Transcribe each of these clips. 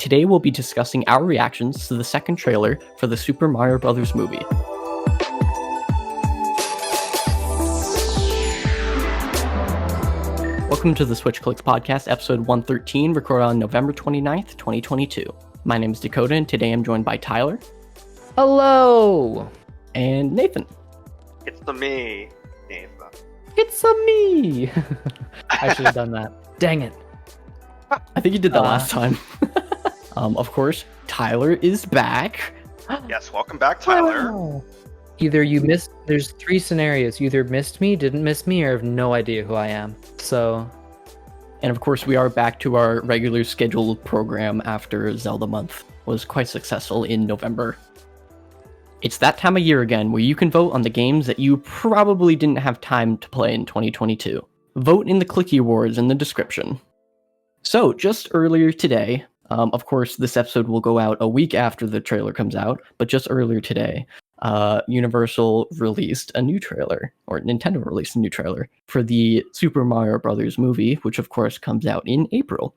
Today we'll be discussing our reactions to the second trailer for the Super Mario Bros. Movie. Welcome to the Switch Clicks Podcast, episode 113, recorded on November 29th, 2022. My name is Dakota, and today I'm joined by Tyler. Hello! And Nathan. It's the me, Nathan. It's a me! I should have done that. Dang it. I think you did that last time. Of course, Tyler is back. Yes, welcome back, Tyler. Wow. Either you missed, there's three scenarios. You either missed me, didn't miss me, or have no idea who I am. So. And of course, we are back to our regular scheduled program after Zelda Month was quite successful in November. It's that time of year again where you can vote on the games that you probably didn't have time to play in 2022. Vote in the Clicky Awards in the description. So, just earlier today, of course, this episode will go out a week after the trailer comes out, but just earlier today, Universal released a new trailer, or Nintendo released a new trailer, for the Super Mario Bros. Movie, which of course comes out in April.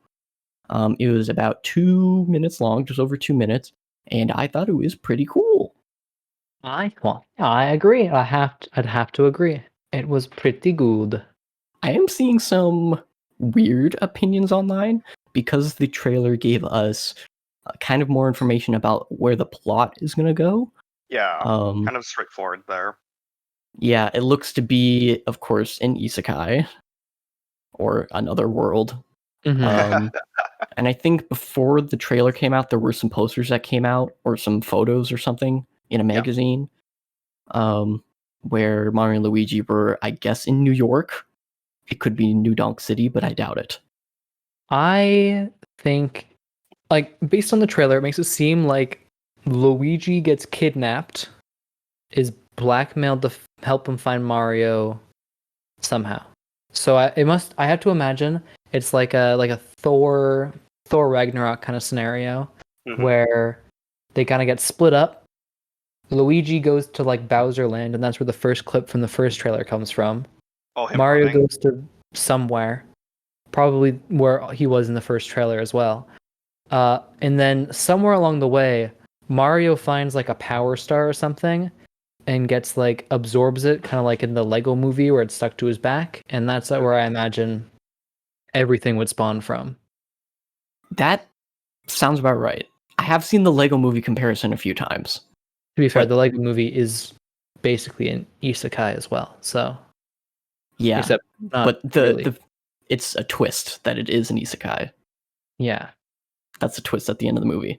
It was about 2 minutes long, just over 2 minutes, and I thought it was pretty cool. I agree. I'd have to agree. It was pretty good. I am seeing some weird opinions online because the trailer gave us kind of more information about where the plot is going to go. Yeah, kind of straightforward there. Yeah, it looks to be, of course, an isekai or another world. Mm-hmm. And I think before the trailer came out, there were some posters that came out or some photos or something in a magazine where Mario and Luigi were, I guess, in New York. It could be New Donk City, but I doubt it. I think, based on the trailer, it makes it seem like Luigi gets kidnapped, is blackmailed to help him find Mario somehow. So I have to imagine it's like a Thor Ragnarok kind of scenario where they kind of get split up. Luigi goes to Bowser Land, and that's where the first clip from the first trailer comes from. Oh, Mario goes to somewhere, probably where he was in the first trailer as well. And then somewhere along the way, Mario finds a power star or something and gets absorbs it, kind of like in the Lego movie where it's stuck to his back. And that's where I imagine everything would spawn from. That sounds about right. I have seen the Lego movie comparison a few times. To be fair, the Lego movie is basically an isekai as well. So yeah, except but the it's a twist that it is an isekai. Yeah, that's a twist at the end of the movie.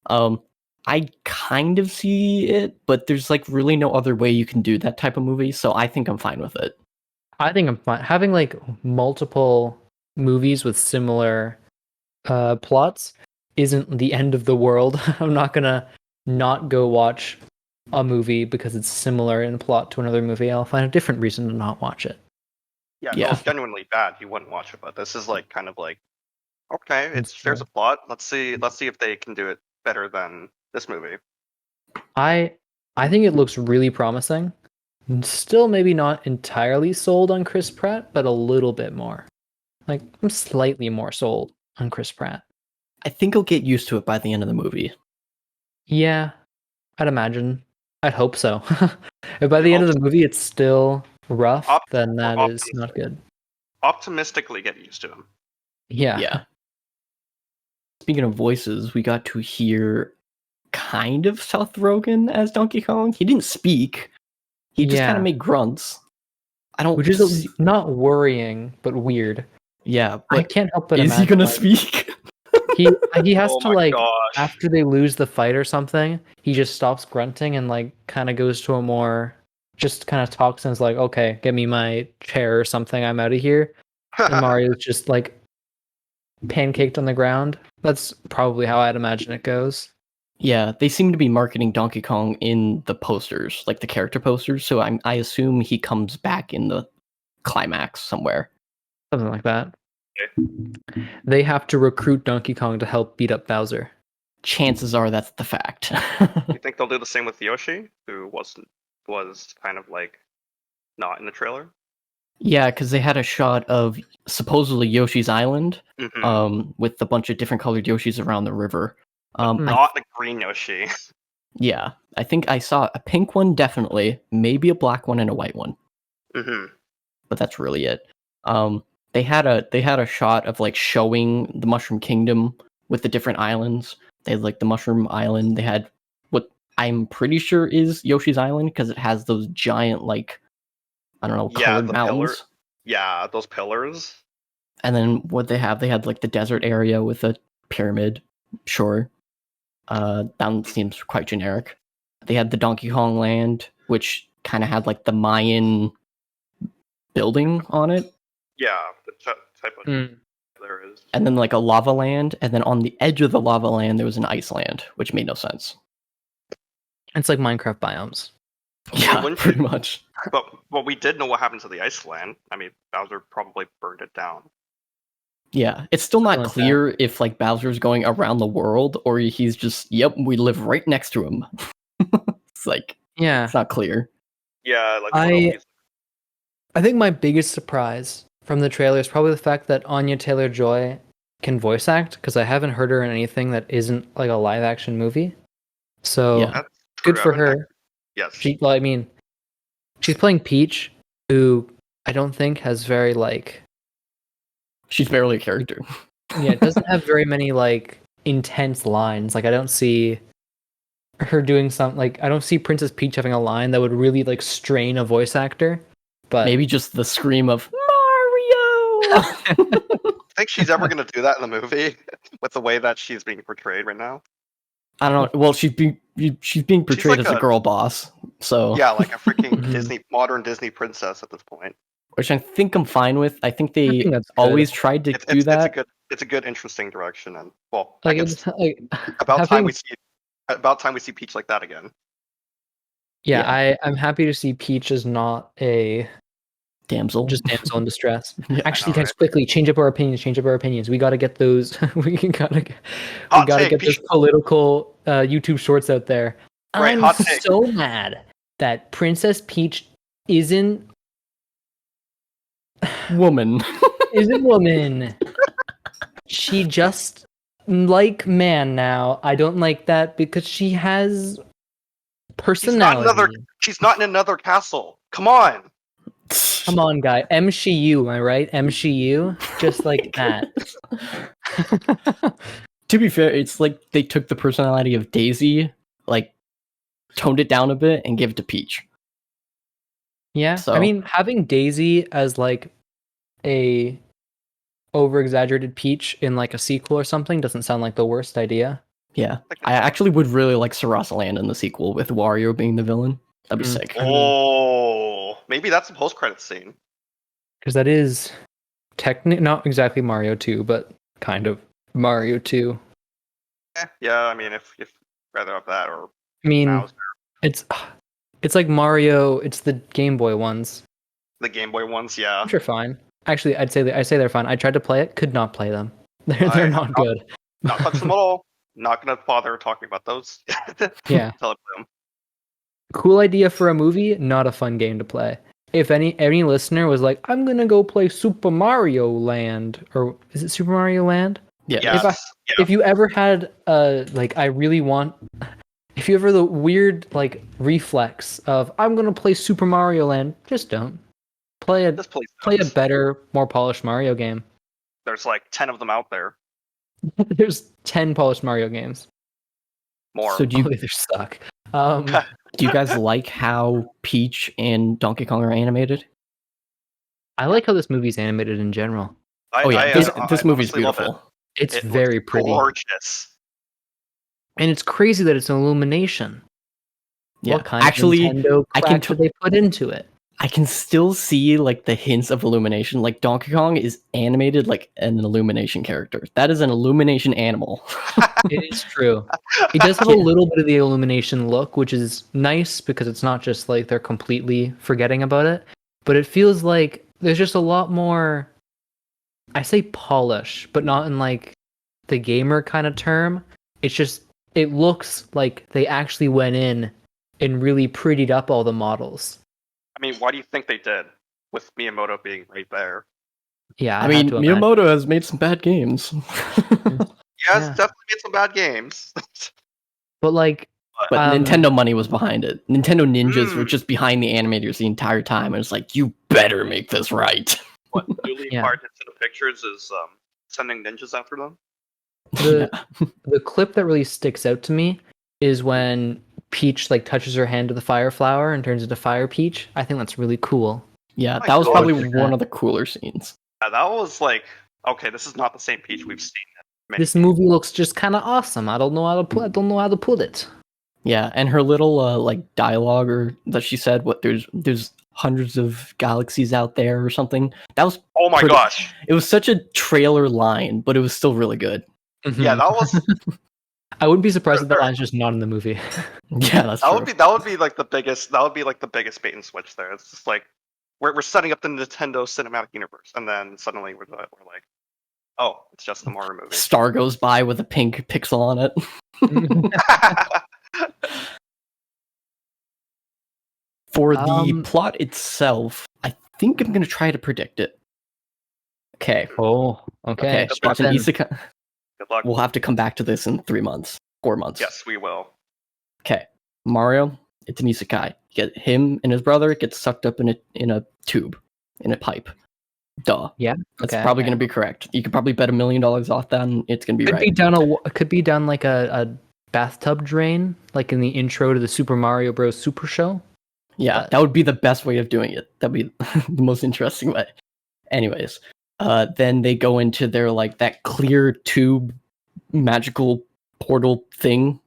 I kind of see it, but there's really no other way you can do that type of movie, so I think I'm fine with it. I think I'm fine. Having multiple movies with similar plots isn't the end of the world. I'm not gonna not go watch a movie because it's similar in plot to another movie. I'll find a different reason to not watch it. Yeah, if it was genuinely bad, you wouldn't watch it. But this is okay, there's a plot. Let's see if they can do it better than this movie. I think it looks really promising. Still maybe not entirely sold on Chris Pratt, but a little bit more. I'm slightly more sold on Chris Pratt. I think I'll get used to it by the end of the movie. Yeah, I'd imagine. I'd hope so. If by the end of the movie it's still rough, then that is not good. Optimistically get used to him. Yeah. Speaking of voices, we got to hear kind of Seth Rogen as Donkey Kong. He didn't speak. He just kind of made grunts. Which is not worrying, but weird. Yeah, but I can't help but imagine. Is he gonna speak? He has to after they lose the fight or something, he just stops grunting and kind of goes to a more, just kind of talks and is like, okay, get me my chair or something, I'm out of here. And Mario's just pancaked on the ground. That's probably how I'd imagine it goes. Yeah, they seem to be marketing Donkey Kong in the posters, the character posters, so I assume he comes back in the climax somewhere. Something like that. They have to recruit Donkey Kong to help beat up Bowser. Chances are that's the fact. You think they'll do the same with Yoshi, who was kind of not in the trailer? Yeah, because they had a shot of supposedly Yoshi's Island, Mhm. with a bunch of different colored Yoshis around the river. Not the green Yoshi. Yeah, I think I saw a pink one definitely, maybe a black one and a white one, Mhm. but that's really it. They had a shot of like showing the Mushroom Kingdom with the different islands. They had like the Mushroom Island. They had what I'm pretty sure is Yoshi's Island because it has those giant like I don't know Yeah, colored the pillar. mountains. Yeah, those pillars. And then what they had like the desert area with a pyramid. Sure. That one seems quite generic. They had the Donkey Kong land, which kind of had like the Mayan building on it, Yeah, the type of Mm. there is. and then like a lava land, and then on the edge of the lava land there was an ice land, which made no sense. It's like Minecraft biomes. Yeah, wouldn't pretty you- much. But we did know what happened to the Iceland. I mean, Bowser probably burned it down. Yeah, it's still not Something like clear if like Bowser's going around the world or he's just, yep, we live right next to him. It's like Yeah. it's not clear. Yeah, like I think my biggest surprise from the trailer is probably the fact that Anya Taylor-Joy can voice act, because I haven't heard her in anything that isn't like a live action movie. So Yeah. that's true. good for her. Yes. Well, I mean, she's playing Peach, who I don't think has very like She's barely a character. yeah, it doesn't have very many like intense lines. Like I don't see her doing something like I don't see Princess Peach having a line that would really like strain a voice actor. But Maybe just the scream of Mario. Think she's ever gonna do that in the movie with the way that she's being portrayed right now? I don't know. Well, she's being portrayed like as a girl boss, so Yeah, like a freaking Mhm. modern Disney princess at this point. which I think I'm fine with. I think they think that's good. always tried to do that. It's a good interesting direction, and well, I Like guess it's like about time having we see about time we see Peach like that again. yeah, Yeah. I'm happy to see Peach is not a Damsel. just damsel in distress. Yeah. Actually, know, guys, right? quickly change up our opinions. Change up our opinions. We got to get those. we gotta Hot get take, those Peach. political YouTube shorts out there. Right, I'm hot take. so mad that Princess Peach isn't Woman. woman. She just like man now. I don't like that because she has personality. She's not in another castle. Come on. Come on, guy. MCU, am I right? MCU, just like that. To be fair, it's like they took the personality of Daisy, like toned it down a bit, and gave it to Peach. Yeah, So I mean, having Daisy as like a over-exaggerated Peach in like a sequel or something doesn't sound like the worst idea. yeah, I actually would really like Sarasa Land in the sequel with Wario being the villain. That'd be Mm. sick. I mean- Oh, maybe that's a post-credit scene. Because that is technically not exactly Mario 2, but kind of Mario 2. Yeah, I mean, if rather have that or I mean, Bowser, it's like Mario. It's the Game Boy ones, the Game Boy ones, yeah. which are fine. Actually, I'd say they're fine. I tried to play it, could not play them. They're not good. Not touch them at all. Not gonna bother talking about those. Yeah. Tell them. Cool idea for a movie, not a fun game to play. If any listener was like, I'm gonna go play Super Mario Land, or is it Super Mario Land? Yeah. Yes. If you ever had like I really want if you ever the weird like reflex of I'm gonna play Super Mario Land, just don't. Play This place a knows. better, more polished Mario game. There's like 10 of them out there. There's 10 polished Mario games. More. So do you They suck. do you guys like how Peach and Donkey Kong are animated? I like how this movie's animated in general. Oh yeah, this movie's honestly love it. beautiful. It's It very looks pretty. gorgeous. And it's crazy that it's an illumination. Yeah, What kind actually, of Nintendo I crack can did they put into it? I can still see like the hints of illumination. Like Donkey Kong is animated like an illumination character. That is an illumination animal. It is true. It does have a little bit of the illumination look, which is nice because it's not just like they're completely forgetting about it, but it feels like there's just a lot more, I say polish, but not in like the gamer kind of term. It's just, it looks like they actually went in and really prettied up all the models. I mean, why do you think they did? with Miyamoto being right there. Yeah, I mean, Miyamoto has made some bad games. He has definitely made some bad games. But like, but Nintendo money was behind it. Nintendo ninjas were just behind the animators the entire time. And it's like, you better make this right. What newly acquired Nintendo Pictures is sending ninjas after them? The clip that really sticks out to me is when Peach like touches her hand to the fire flower and turns into Fire Peach. I think that's really cool. Yeah, that was probably one of the cooler scenes. Yeah, that was like, okay, this is not the same Peach we've seen. This movie looks just kind of awesome. I don't know how to put it. Yeah, and her little like dialogue or that she said, what there's hundreds of galaxies out there or something. That was gosh. It was such a trailer line, but it was still really good. Yeah, that was. I wouldn't be surprised if that line's just not in the movie. Yeah, that's true. That would be like the biggest. That would be like the biggest bait and switch there. It's just like we're setting up the Nintendo Cinematic Universe, and then suddenly we're like, oh, it's just the Mario movie. Star goes by with a pink pixel on it. For the plot itself, I think I'm gonna try to predict it. Okay. Oh, okay. It's an isekai. Good luck. We'll have to come back to this in 3 months, 4 months. Yes, we will. Okay, Mario. It's an isekai. Get him and his brother get sucked up in a tube, in a pipe. Duh. Yeah, that's probably going to be correct. You could probably bet $1 million off that, and it's going to be right. Could be done like a bathtub drain, like in the intro to the Super Mario Bros. Super Show. Yeah, that would be the best way of doing it. That'd be the most interesting way. Anyways, then they go into their like that clear tube magical portal thing.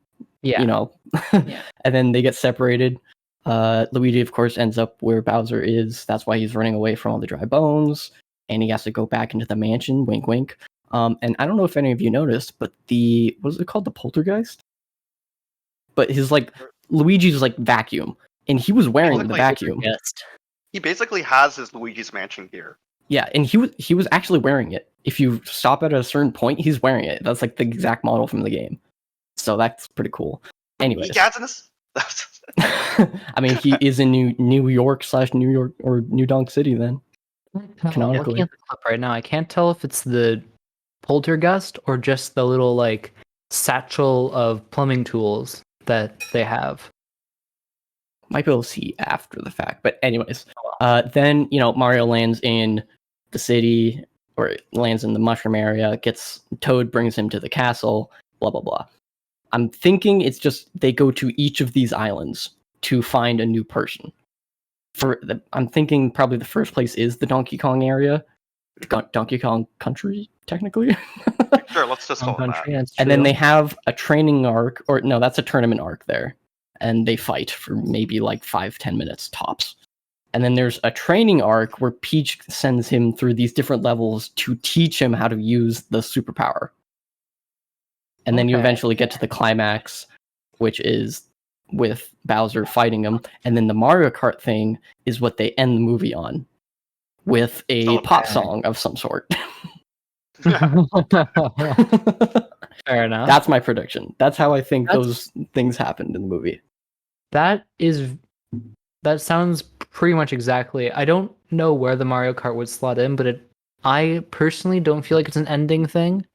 Yeah. You know. Yeah. And then they get separated. Luigi, of course, ends up where Bowser is. That's why he's running away from all the dry bones. And he has to go back into the mansion. Wink, wink. And I don't know if any of you noticed, but what is it called? The poltergeist? But his like Luigi's like vacuum. And he was wearing the vacuum. He basically has his Luigi's Mansion gear. Yeah, and he was actually wearing it. If you stop at a certain point, he's wearing it. That's like the exact model from the game. So that's pretty cool. Anyways. I mean, he is in New York / New York or New Donk City then. I'm looking at the clip right now. I can't tell if it's the poltergeist or just the little like satchel of plumbing tools that they have. Might be able to see after the fact, but anyways, then Mario lands in the city or lands in the mushroom area. Toad brings him to the castle. Blah blah blah. I'm thinking it's just they go to each of these islands to find a new person. I'm thinking probably the first place is the Donkey Kong area, Donkey Kong Country, technically. Sure, let's just call it that. And then they have a training arc, or no, that's a tournament arc there. And they fight for maybe like 5-10 minutes tops. And then there's a training arc where Peach sends him through these different levels to teach him how to use the superpower. And then you eventually get to the climax, which is with Bowser fighting him. And then the Mario Kart thing is what they end the movie on, with a pop song of some sort. Fair enough. That's my prediction. That's how I think those things happened in the movie. That sounds pretty much exactly. I don't know where the Mario Kart would slot in, but I personally don't feel like it's an ending thing.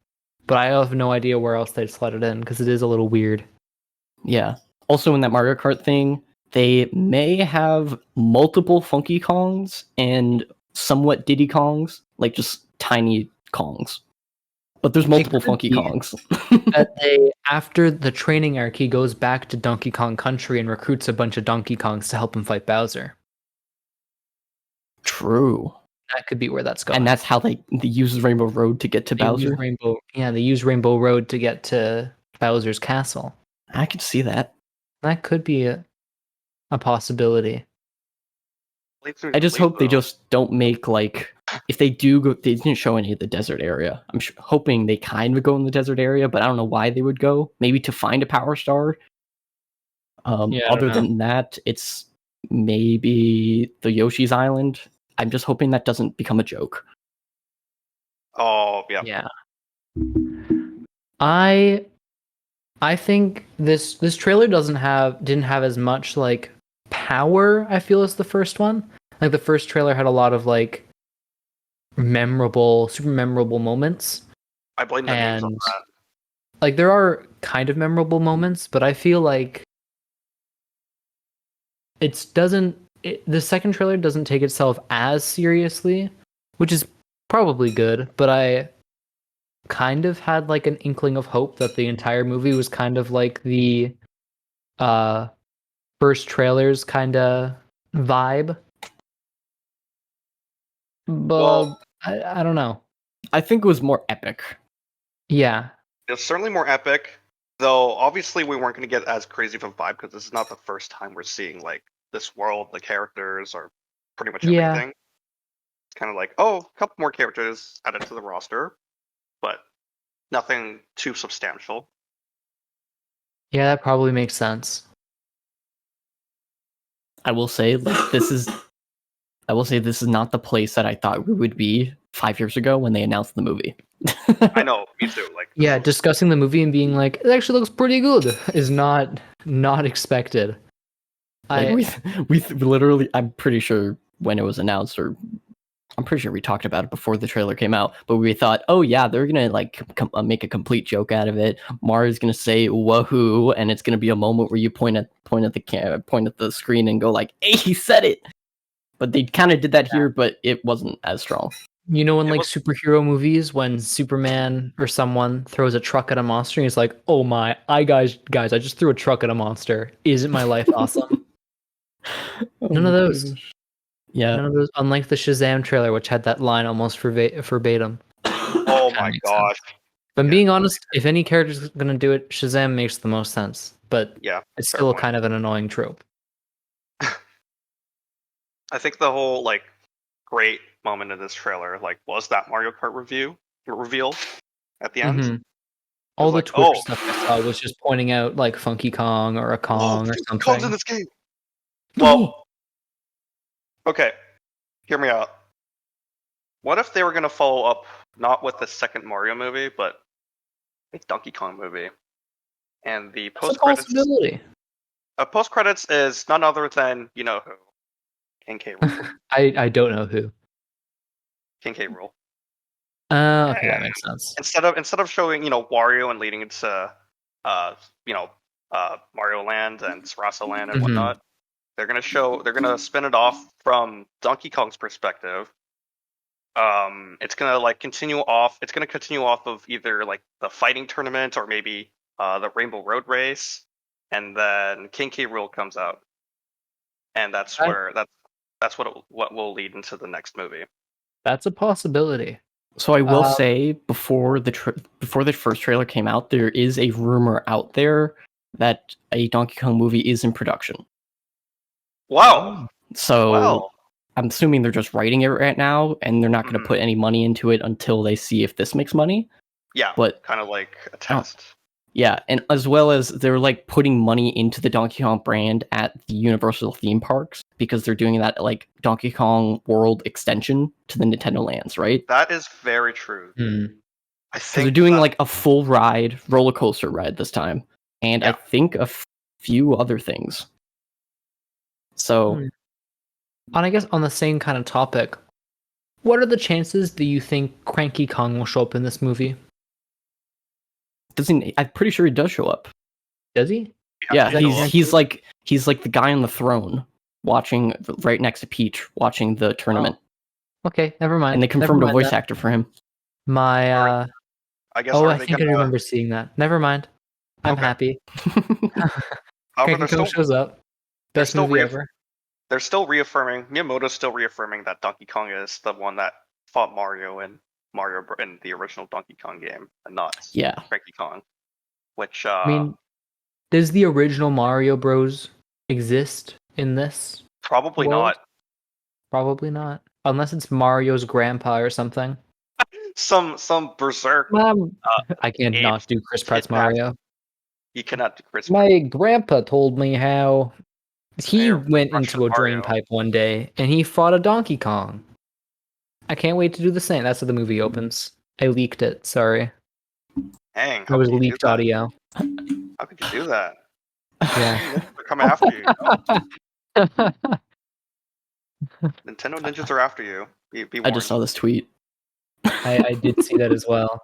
But I have no idea where else they'd slot it in because it is a little weird. Yeah. Also, in that Mario Kart thing, they may have multiple Funky Kongs and somewhat Diddy Kongs, like just tiny Kongs. But there's multiple Funky Kongs. That after the training arc, he goes back to Donkey Kong Country and recruits a bunch of Donkey Kongs to help him fight Bowser. True. That could be where that's going. And that's how they use Rainbow Road to get to Bowser? They use Rainbow Road to get to Bowser's castle. I could see that. That could be a possibility. I just hope they just don't make, like, if they do go, they didn't show any of the desert area. I'm hoping they kind of go in the desert area, but I don't know why they would go. Maybe to find a Power Star. Other than that, it's maybe the Yoshi's Island. I'm just hoping that doesn't become a joke. Oh, yeah. Yeah. I think this trailer didn't have as much like power, I feel, as the first one, Like the first trailer had a lot of like super memorable moments, I blame the names on and that. like there are kind of memorable moments, but I feel like the second trailer doesn't take itself as seriously, which is probably good, but I kind of had like an inkling of hope that the entire movie was kind of like the uh first trailer's kind of vibe. But Well, I don't know. I think it was more epic. Yeah. it's certainly more epic, though. Obviously, we weren't going to get as crazy of a vibe because this is not the first time we're seeing like this world, the characters, or pretty much Yeah. everything. It's kind of like, oh, a couple more characters added to the roster, but nothing too substantial. Yeah, that probably makes sense. I will say this is not the place that I thought we would be 5 years ago when they announced the movie. I know, me too. Like, Yeah, discussing the movie and being like, it actually looks pretty good is not expected. Like we literally, I'm pretty sure when it was announced, or I'm pretty sure we talked about it before the trailer came out, but we thought, oh yeah, they're gonna like make a complete joke out of it. Mario's gonna say woohoo, and it's gonna be a moment where you point at the screen and go like, hey, he said it. But they kind of did that here, but it wasn't as strong. You know, in It like was- superhero movies, when Superman or someone throws a truck at a monster, and he's like, "Oh my, guys, I just threw a truck at a monster. Isn't my life awesome?" None of those. Yeah. None of those. Unlike the Shazam trailer, which had that line almost verbatim. oh Kinda my makes gosh. If I'm Yeah. being honest, if any character's gonna do it, Shazam makes the most sense. But Yeah, it's fair still point. kind of an annoying trope. I think the whole like great moment in this trailer like was that Mario Kart reveal at the end. Mhm. All the like, Twitch oh, stuff I saw was just pointing out like Funky Kong or a Kong or Kong's in something. this game. Well, okay, hear me out. What if they were gonna follow up not with the second Mario movie, but a Donkey Kong movie? And the That's a possibility. post credits is none other than you know who, King K. Rool. I don't know who. King K. Rool. Okay, that makes sense. Instead of showing Wario and leading into you know Mario Land and Sarasa Land and Mhm. whatnot, they're gonna spin it off from Donkey Kong's perspective. It's gonna continue off of either like the fighting tournament or maybe the Rainbow Road Race, and then King K. Rool comes out, and that's what will lead into the next movie. That's a possibility. So I will say before the first trailer came out, there is a rumor out there that a Donkey Kong movie is in production. Wow. So Wow. I'm assuming they're just writing it right now, and they're not going to put any money into it until they see if this makes money. Yeah, but kind of like a test. Yeah, and as well as they're like putting money into the Donkey Kong brand at the Universal theme parks because they're doing that like Donkey Kong World extension to the Nintendo lands, right? That is very true. I think they're doing like a full ride, roller coaster ride this time, and I think a few other things. So, and I guess on the same kind of topic, what are the chances that you think Cranky Kong will show up in this movie? I'm pretty sure he does show up. Does he? Yeah, he's like the guy on the throne, watching right next to Peach, watching the tournament. Oh. Okay, never mind. And they confirmed a voice actor for him. I guess. I think I remember seeing that. Never mind. I'm happy. Cranky Kong shows up. Best movie ever. They're still reaffirming. Miyamoto's still reaffirming that Donkey Kong is the one that fought Mario in the original Donkey Kong game, and not Cranky Kong. Which I mean, does the original Mario Bros exist in this? Probably world? not. Probably not, unless it's Mario's grandpa or something. Some berserk. I can't not do Chris Pratt's Mario. You cannot do Chris. My grandpa told me how he went into a drain pipe one day and he fought a Donkey Kong. I can't wait to do the same. That's how the movie opens. I leaked it. Sorry. Dang. It was leaked audio. How could you do that? Yeah. They're coming after you. Nintendo ninjas are after you. Be I warned. just saw this tweet. I did see that as well.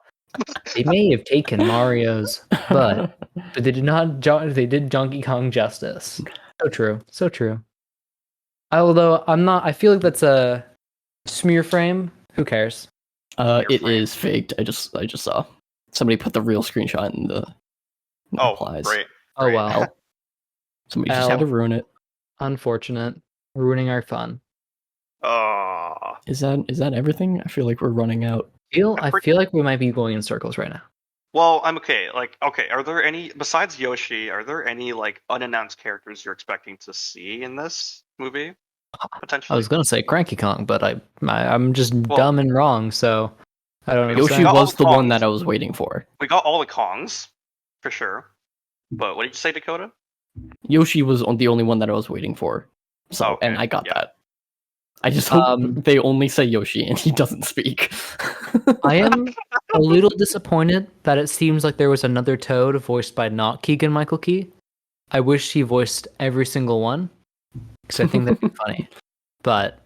They may have taken Mario's, but they did not. They did Donkey Kong justice. So true. So true. Although I'm not. I feel like that's a smear frame. Who cares? It frame. is faked. I just saw somebody put the real screenshot in the Oh, replies. great. Oh Great. well. Somebody just had to ruin it. Unfortunate. Ruining our fun. Oh, Is that everything? I feel like we're running out. I feel like we might be going in circles right now. well, I'm okay. Like, okay, are there any besides Yoshi? Are there any like unannounced characters you're expecting to see in this movie? I Potentially. was gonna say Cranky Kong, but I'm just Well- dumb and wrong, so I don't know. Yoshi Yoshi got all was the the one Kongs. that I was waiting for. We got all the Kongs, for sure. But what did you say, Dakota? Yoshi was the only one that I was waiting for. So, Okay, and I got yeah. that. I just hope Um, they only say Yoshi and he doesn't speak. I am a little disappointed that it seems like there was another Toad voiced by not Keegan Michael Key. I wish he voiced every single one because I think that'd be funny. But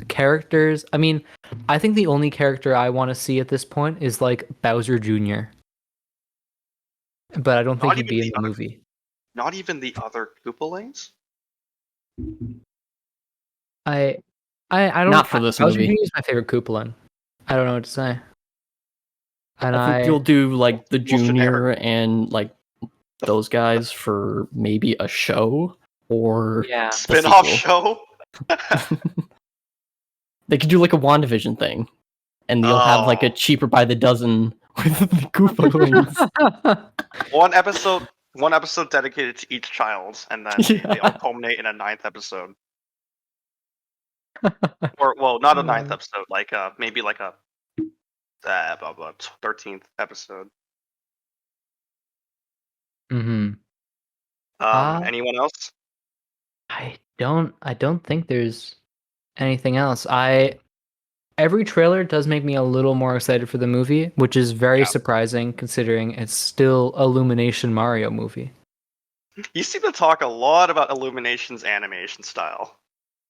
characters, I mean, I think the only character I want to see at this point is like Bowser Jr. But I don't think Not he'd even be the in the other- movie. Not even the other Koopalings? I don't. Not for this Bowser movie. Jr. is my favorite Koopalin. I don't know what to say. And I think you'll do like the Well, generic. junior and like those guys for maybe a show or yeah. Spin-off sequel. show? They could do like a WandaVision thing, and you'll have like a Oh. cheaper by the dozen with the Koopalings. One episode dedicated to each child, and then they all culminate in a 9th episode. Or well, not a 9th episode, like maybe like a 13th episode. Mm-hmm. Anyone else? I don't think there's anything else. Every trailer does make me a little more excited for the movie, which is very Yeah. surprising considering it's still Illumination Mario movie. You seem to talk a lot about Illumination's animation style.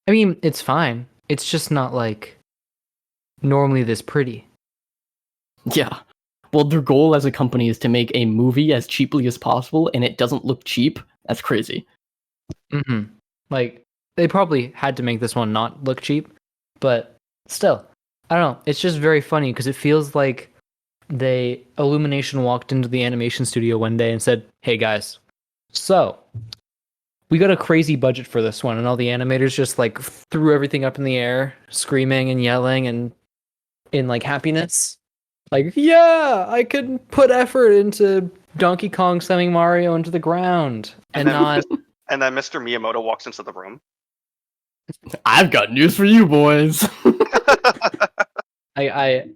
I mean, it's fine. It's just not like normally this pretty. Yeah. Well, their goal as a company is to make a movie as cheaply as possible, and it doesn't look cheap. That's crazy. Mm-hmm. Like they probably had to make this one not look cheap, but still, I don't know. It's just very funny because it feels like Illumination walked into the animation studio one day and said, "Hey guys, so we got a crazy budget for this one," and all the animators just like threw everything up in the air, screaming and yelling and in like happiness. Like, yeah, I could put effort into Donkey Kong slamming Mario into the ground and then- not. And then Mr. Miyamoto walks into the room. I've got news for you boys. I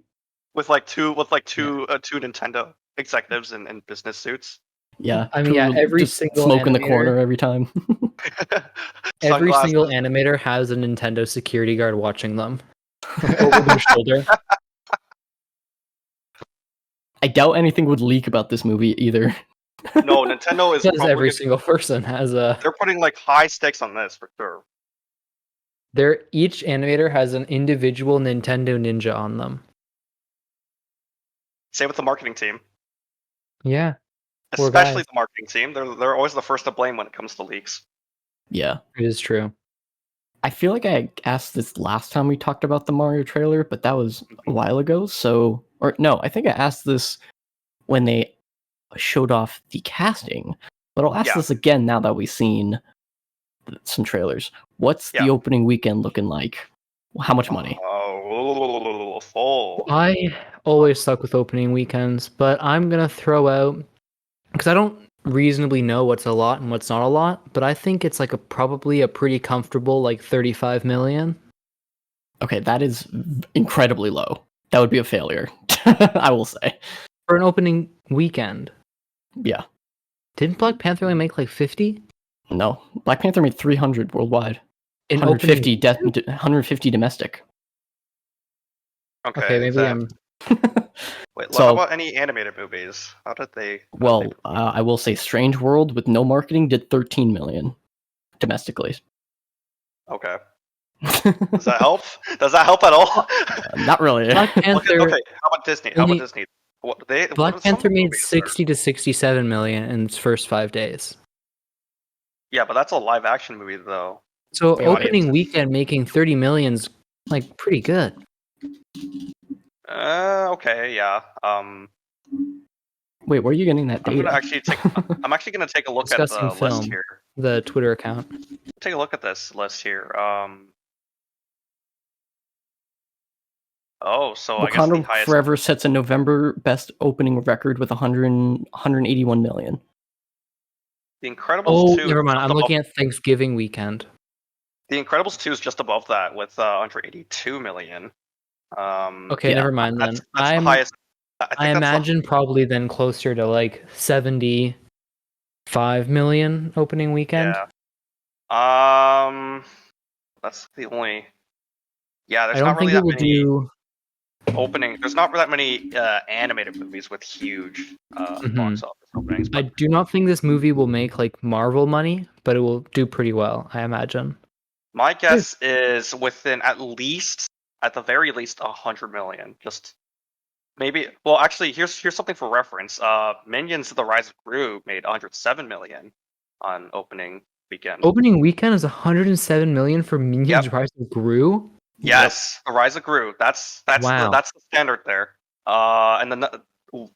with two Nintendo executives in business suits. Yeah. I mean, yeah, who every just single smoke in the animator- corner every time. Every Sunglasses. single animator has a Nintendo security guard watching them over their shoulder. I doubt anything would leak about this movie either. No, Nintendo is Because probably every single person has a. they're putting like high stakes on this for sure. Each animator has an individual Nintendo Ninja on them. Same with the marketing team. Yeah, Poor Especially guys. the marketing team. They're always the first to blame when it comes to leaks. Yeah. it is true. I feel like I asked this last time we talked about the Mario trailer, but that was a while ago. So, or no, I think I asked this when they showed off the casting. But I'll ask Yeah. this again now that we've seen some trailers. What's Yeah. the opening weekend looking like? How much money? Oh, full. I always suck with opening weekends, but I'm gonna throw out because I don't reasonably know what's a lot and what's not a lot, but I think it's like probably a pretty comfortable like 35 million. Okay, that is incredibly low. That would be a failure. I will say. For an opening weekend. Yeah. Didn't Black Panther only make like 50? No. Black Panther made 300 worldwide. In 150 opening- 150 domestic. Okay, maybe then- I'm. Wait, So- how about any animated movies? How did they? Well, I will say Strange World with no marketing did 13 million domestically. Okay. Does that help? Does that help at all? Not really. Black Panther. Okay. How about Disney? How only- about Disney? What they? Black what some Panther made movies are- 60 to 67 million in its first 5 days. Yeah, but that's a live action movie though. So The opening audience. weekend making 30 million's like pretty good. Okay, yeah. Wait, where are you getting that I'm data? gonna actually take. I'm actually gonna take a look at Discussing the film. list here. The Twitter account. Take a look at this list here. Oh, so I guess the Wakanda highest. Forever sets a November best opening record with 181 million. The Incredibles Oh, 2. never mind. just I'm above- looking at Thanksgiving weekend. The Incredibles 2 is just above that with 182 million. Okay, Yeah, never mind then. That's the highest. I think I that's imagine probably then closer to like 75 million opening weekend. Yeah. That's the only. Yeah, I there's don't not really think it that will many do. opening. There's not that many animated movies with huge box office openings. I But do not think this movie will make like Marvel money, but it will do pretty well, I imagine. my guess is within at the very least, 100 million. Just maybe. Well, actually, here's something for reference. Minions: The Rise of Gru made 107 million on opening weekend. Opening weekend is 107 million for Minions Yep. Rise of Gru. Yes, The Rise of Gru. That's Wow. that's the standard there. And then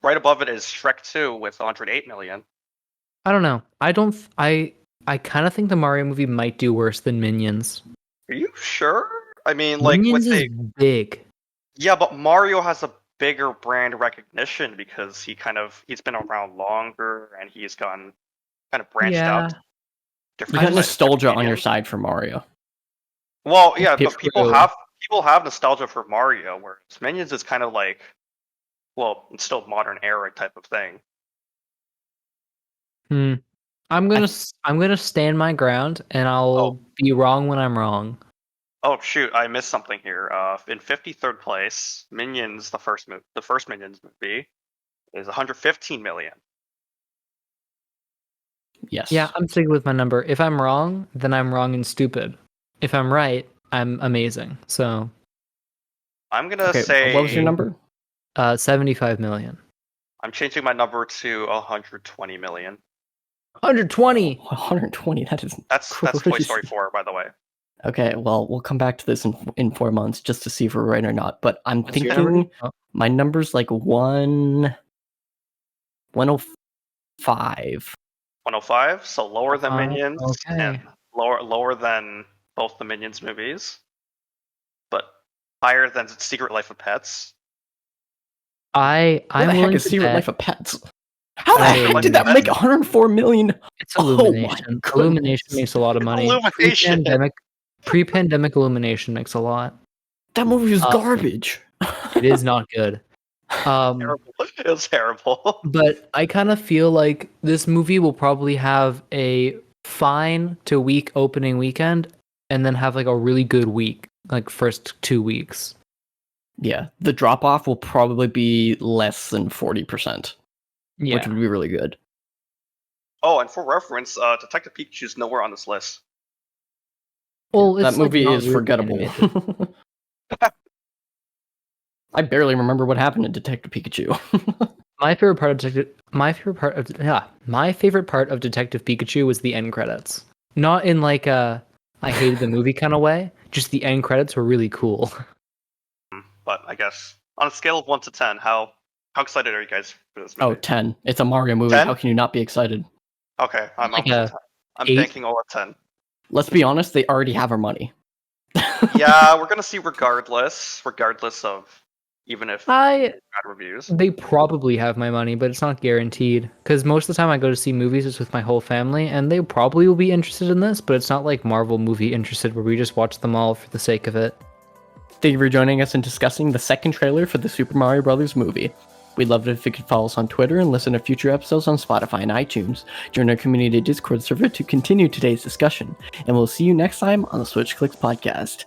right above it is Shrek 2 with 108 million. I don't know. I kind of think the Mario movie might do worse than Minions. Are you sure? I mean, like, Minions let's is say, big. yeah, but Mario has a bigger brand recognition because he's been around longer and he's gone kind of branched out. You Different got types of nostalgia on your mediums. side for Mario. Well, yeah, Okay, but people true. have nostalgia for Mario, whereas Minions is kind of like, well, it's still modern era type of thing. I'm gonna stand my ground, and I'll Oh. be wrong when I'm wrong. Oh shoot, I missed something here. In 53rd place, Minions, the first Minions movie, is 115 million. Yes. Yeah, I'm sticking with my number. If I'm wrong, then I'm wrong and stupid. If I'm right, I'm amazing. So, I'm gonna Okay, say what was your number? 75 million. I'm changing my number to 120 million. 120. 120. That is. That's Toy Crazy. Story 4, by the way. Okay, well, we'll come back to this in 4 months just to see if we're right or not. But I'm What's your thinking number? Oh, my number's like 105. 105, so lower than Minions okay. and lower than both the Minions movies, but higher than Secret Life of Pets. I'm What the heck willing is to Secret bet Life of Pets? How the I- heck did that make 104 million? it's Oh my Illumination. goodness. Illumination makes a lot of It's money. Illumination. Pre-pandemic Illumination makes a lot. That movie was Uh, garbage. It is not good. Terrible. It was terrible. But I kind of feel like this movie will probably have a fine to weak opening weekend and then have like a really good week, like first 2 weeks. Yeah, the drop off will probably be less than 40%, Yeah. which would be really good. Oh, and for reference, Detective Pikachu's nowhere on this list. Well, That it's like movie not is really forgettable. animated. I barely remember what happened in Detective Pikachu. My favorite part of Detective Pikachu was the end credits. Not in like a I hated the movie kind of way. Just the end credits were really cool. But I guess on a scale of 1 to 10, how excited are you guys for this movie? Oh, 10. It's a Mario movie. 10? How can you not be excited? Okay, I'm Like up to a 10. I'm 8? banking all at 10. Let's be honest, they already have our money. Yeah, we're gonna see regardless of even if bad reviews. They probably have my money, but it's not guaranteed. Because most of the time I go to see movies, it's with my whole family, and they probably will be interested in this, but it's not like Marvel movie interested where we just watch them all for the sake of it. Thank you for joining us and discussing the second trailer for the Super Mario Bros. Movie. We'd love it if you could follow us on Twitter and listen to future episodes on Spotify and iTunes. Join our community Discord server to continue today's discussion, and we'll see you next time on the Switch Clicks podcast.